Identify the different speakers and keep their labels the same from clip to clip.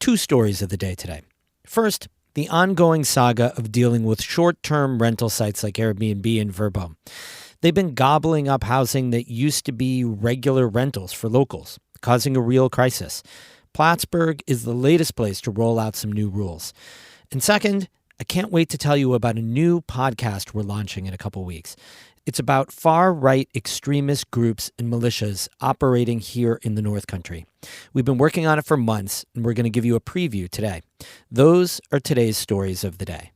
Speaker 1: two stories of the day today. First, the ongoing saga of dealing with short-term rental sites like Airbnb and Vrbo. They've been gobbling up housing that used to be regular rentals for locals, causing a real crisis. Plattsburgh is the latest place to roll out some new rules. And second, I can't wait to tell you about a new podcast we're launching in a couple weeks. It's about far-right extremist groups and militias operating here in the North Country. We've been working on it for months, and we're going to give you a preview today. Those are today's stories of the day.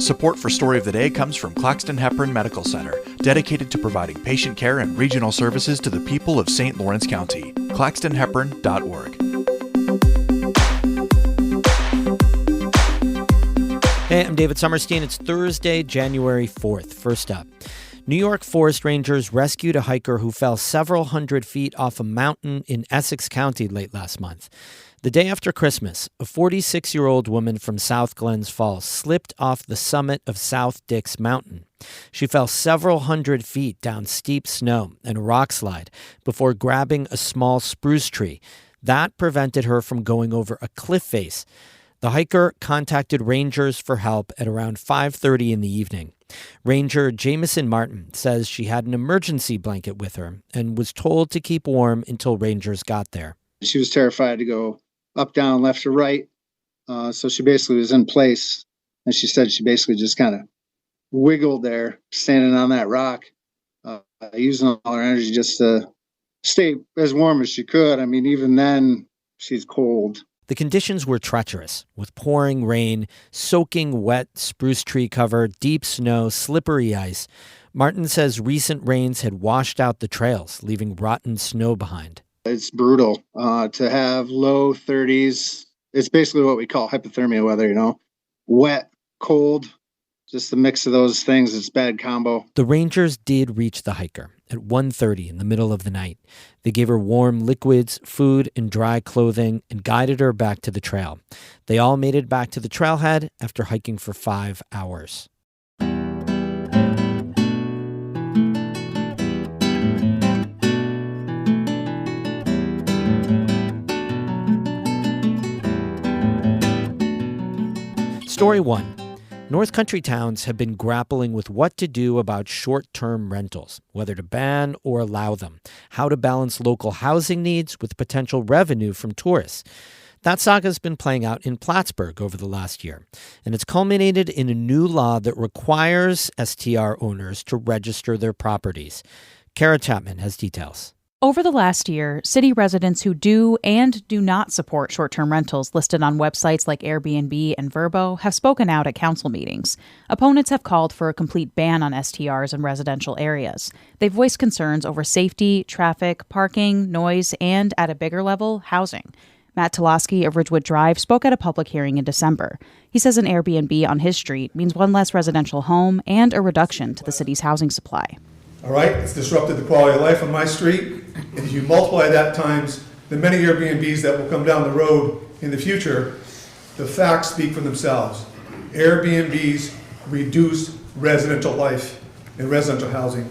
Speaker 2: Support for Story of the Day comes from Claxton Hepburn Medical Center, dedicated to providing patient care and regional services to the people of St. Lawrence County. claxtonhepburn.org.
Speaker 1: Hey, I'm David Sommerstein. It's Thursday, January 4th. First up, New York forest rangers rescued a hiker who fell several hundred feet off a mountain in Essex County late last month. The day after Christmas, a 46-year-old woman from South Glens Falls slipped off the summit of South Dix Mountain. She fell several hundred feet down steep snow and a rock slide before grabbing a small spruce tree. That prevented her from going over a cliff face. The hiker contacted rangers for help at around 5:30 in the evening. Ranger Jamison Martin says she had an emergency blanket with her and was told to keep warm until rangers got there.
Speaker 3: She was terrified to go up, down, left, or right. So she basically was in place. And she said she basically just kind of wiggled there, standing on that rock, using all her energy just to stay as warm as she could. I mean, even then, she's cold.
Speaker 1: The conditions were treacherous, with pouring rain, soaking wet spruce tree cover, deep snow, slippery ice. Martin says recent rains had washed out the trails, leaving rotten snow behind.
Speaker 3: It's brutal to have low 30s. It's basically what we call hypothermia weather, wet, cold, just the mix of those things. It's a bad combo.
Speaker 1: The rangers did reach the hiker at 1:30 in the middle of the night. They gave her warm liquids, food, and dry clothing and guided her back to the trail. They all made it back to the trailhead after hiking for 5 hours. Story 1. North Country towns have been grappling with what to do about short-term rentals, whether to ban or allow them, how to balance local housing needs with potential revenue from tourists. That saga has been playing out in Plattsburgh over the last year, and it's culminated in a new law that requires STR owners to register their properties. Kara Chapman has details.
Speaker 4: Over the last year, city residents who do and do not support short-term rentals listed on websites like Airbnb and Vrbo have spoken out at council meetings. Opponents have called for a complete ban on STRs in residential areas. They've voiced concerns over safety, traffic, parking, noise, and, at a bigger level, housing. Matt Toloski of Ridgewood Drive spoke at a public hearing in December. He says an Airbnb on his street means one less residential home and a reduction to the city's housing supply.
Speaker 5: All right, it's disrupted the quality of life on my street. And if you multiply that times the many Airbnbs that will come down the road in the future, the facts speak for themselves. Airbnbs reduce residential life and residential housing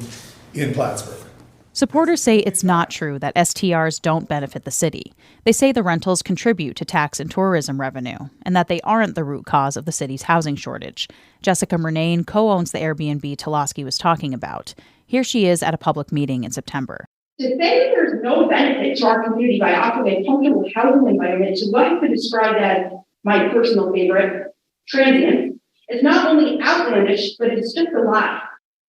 Speaker 5: in Plattsburgh.
Speaker 4: Supporters say it's not true that STRs don't benefit the city. They say the rentals contribute to tax and tourism revenue, and that they aren't the root cause of the city's housing shortage. Jessica Murnane co-owns the Airbnb Toloski was talking about. Here she is at a public meeting in September.
Speaker 6: To say that there's no benefit to our community by offering a comfortable housing environment to what I could describe as my personal favorite, transient, is not only outlandish, but it's just a lie.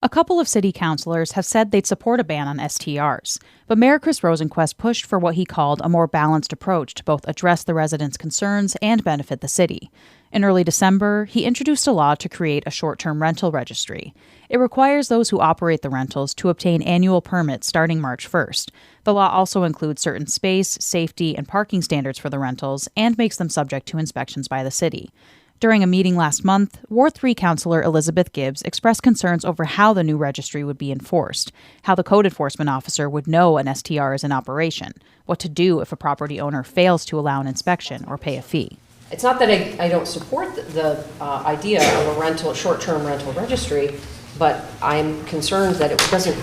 Speaker 4: A couple of city councilors have said they'd support a ban on STRs, but Mayor Chris Rosenquist pushed for what he called a more balanced approach to both address the residents' concerns and benefit the city. In early December, he introduced a law to create a short-term rental registry. It requires those who operate the rentals to obtain annual permits starting March 1st. The law also includes certain space, safety, and parking standards for the rentals and makes them subject to inspections by the city. During a meeting last month, Ward 3 Councilor Elizabeth Gibbs expressed concerns over how the new registry would be enforced, how the code enforcement officer would know an STR is in operation, what to do if a property owner fails to allow an inspection or pay a fee.
Speaker 7: It's not that I don't support the idea of a short-term rental registry, but I'm concerned that it doesn't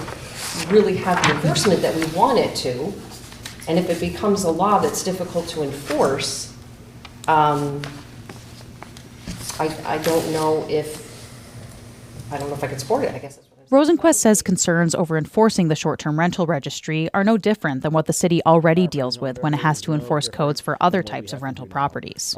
Speaker 7: really have the enforcement that we want it to, And if it becomes a law that's difficult to enforce, I don't know if I can support it, I guess that's what I'm saying.
Speaker 4: Rosenquist says concerns over enforcing the short-term rental registry are no different than what the city already deals with when it has to enforce codes for other types of rental properties.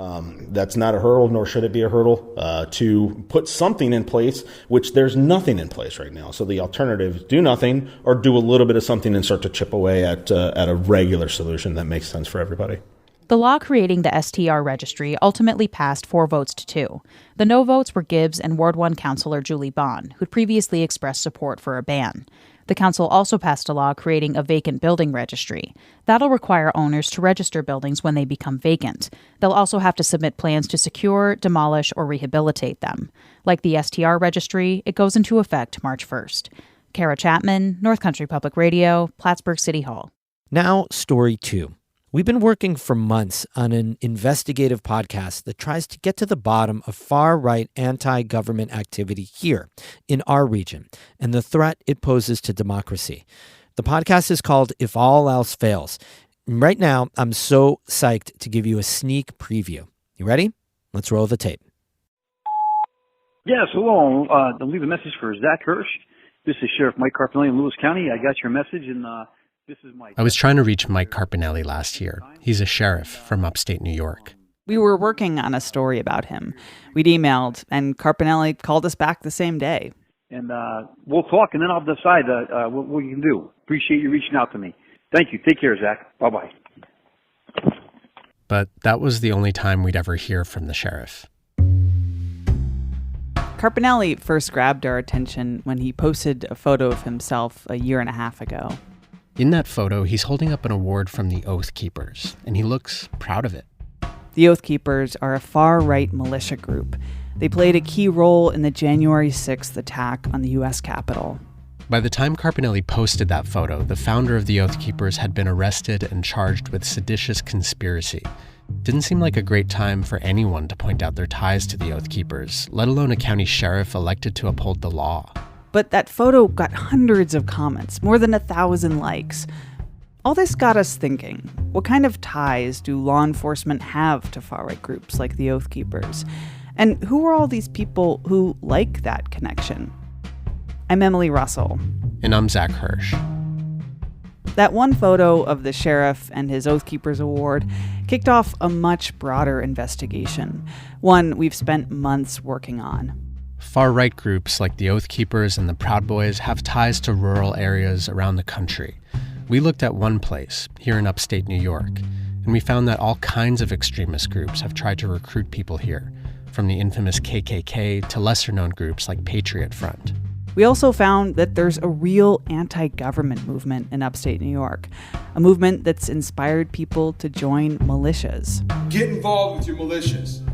Speaker 8: That's not a hurdle, nor should it be a hurdle, to put something in place, which there's nothing in place right now. So the alternative is do nothing or do a little bit of something and start to chip away at a regular solution that makes sense for everybody.
Speaker 4: The law creating the STR registry ultimately passed 4 votes to 2. The no votes were Gibbs and Ward 1 Councillor Julie Bond, who'd previously expressed support for a ban. The council also passed a law creating a vacant building registry. That'll require owners to register buildings when they become vacant. They'll also have to submit plans to secure, demolish, or rehabilitate them. Like the STR registry, it goes into effect March 1st. Kara Chapman, North Country Public Radio, Plattsburgh City Hall.
Speaker 1: Now, story 2. We've been working for months on an investigative podcast that tries to get to the bottom of far-right anti-government activity here in our region and the threat it poses to democracy. The podcast is called If All Else Fails. And right now, I'm so psyched to give you a sneak preview. You ready? Let's roll the tape.
Speaker 9: Yes, hello. I'll leave a message for Zach Hirsch. This is Sheriff Mike Carpinelli in Lewis County. I got your message, and this is Mike.
Speaker 10: I was trying to reach Mike Carpinelli last year. He's a sheriff from upstate New York.
Speaker 11: We were working on a story about him. We'd emailed, and Carpinelli called us back the same day.
Speaker 9: And we'll talk, and then I'll decide what we can do. Appreciate you reaching out to me. Thank you. Take care, Zach. Bye-bye.
Speaker 10: But that was the only time we'd ever hear from the sheriff.
Speaker 11: Carpinelli first grabbed our attention when he posted a photo of himself a year and a half ago.
Speaker 10: In that photo, he's holding up an award from the Oath Keepers, and he looks proud of it.
Speaker 11: The Oath Keepers are a far-right militia group. They played a key role in the January 6th attack on the U.S. Capitol.
Speaker 10: By the time Carpinelli posted that photo, the founder of the Oath Keepers had been arrested and charged with seditious conspiracy. Didn't seem like a great time for anyone to point out their ties to the Oath Keepers, let alone a county sheriff elected to uphold the law.
Speaker 11: But that photo got hundreds of comments, more than 1,000 likes. All this got us thinking, what kind of ties do law enforcement have to far-right groups like the Oath Keepers? And who are all these people who like that connection? I'm Emily Russell.
Speaker 10: And I'm Zach Hirsch.
Speaker 11: That one photo of the sheriff and his Oath Keepers award kicked off a much broader investigation, one we've spent months working on.
Speaker 10: Far-right groups like the Oath Keepers and the Proud Boys have ties to rural areas around the country. We looked at one place, here in upstate New York, and we found that all kinds of extremist groups have tried to recruit people here, from the infamous KKK to lesser-known groups like Patriot Front.
Speaker 11: We also found that there's a real anti-government movement in upstate New York, a movement that's inspired people to join militias.
Speaker 12: Get involved with your militias.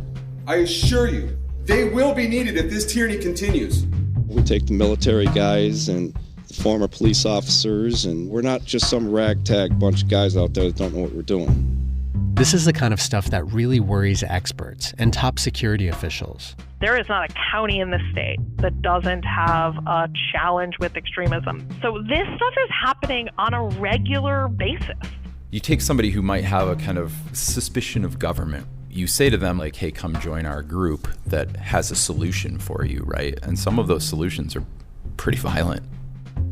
Speaker 12: I assure you, they will be needed if this tyranny continues.
Speaker 13: We take the military guys and the former police officers, and we're not just some ragtag bunch of guys out there that don't know what we're doing.
Speaker 10: This is the kind of stuff that really worries experts and top security officials.
Speaker 14: There is not a county in the state that doesn't have a challenge with extremism. So this stuff is happening on a regular basis.
Speaker 15: You take somebody who might have a kind of suspicion of government. You say to them, like, hey, come join our group that has a solution for you, right? And some of those solutions are pretty violent.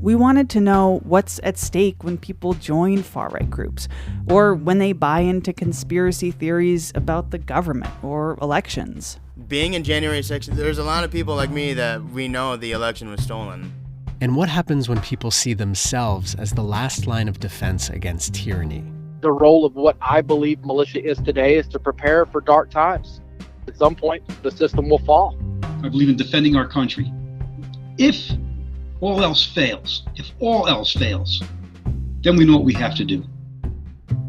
Speaker 11: We wanted to know what's at stake when people join far-right groups, or when they buy into conspiracy theories about the government or elections.
Speaker 16: Being in January 6th, there's a lot of people like me that we know the election was stolen.
Speaker 10: And what happens when people see themselves as the last line of defense against tyranny?
Speaker 17: The role of what I believe militia is today is to prepare for dark times. At some point, the system will fall.
Speaker 18: I believe in defending our country. If all else fails, then we know what we have to do.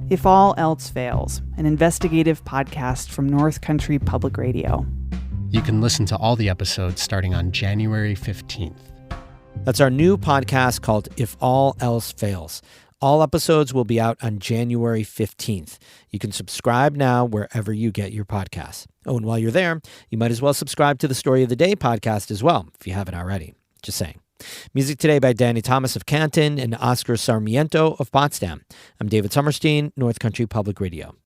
Speaker 11: If All Else Fails, an investigative podcast from North Country Public Radio.
Speaker 10: You can listen to all the episodes starting on January 15th.
Speaker 1: That's our new podcast called If All Else Fails. All episodes will be out on January 15th. You can subscribe now wherever you get your podcasts. Oh, and while you're there, you might as well subscribe to the Story of the Day podcast as well, if you haven't already. Just saying. Music today by Danny Thomas of Canton and Oscar Sarmiento of Potsdam. I'm David Summerstein, North Country Public Radio.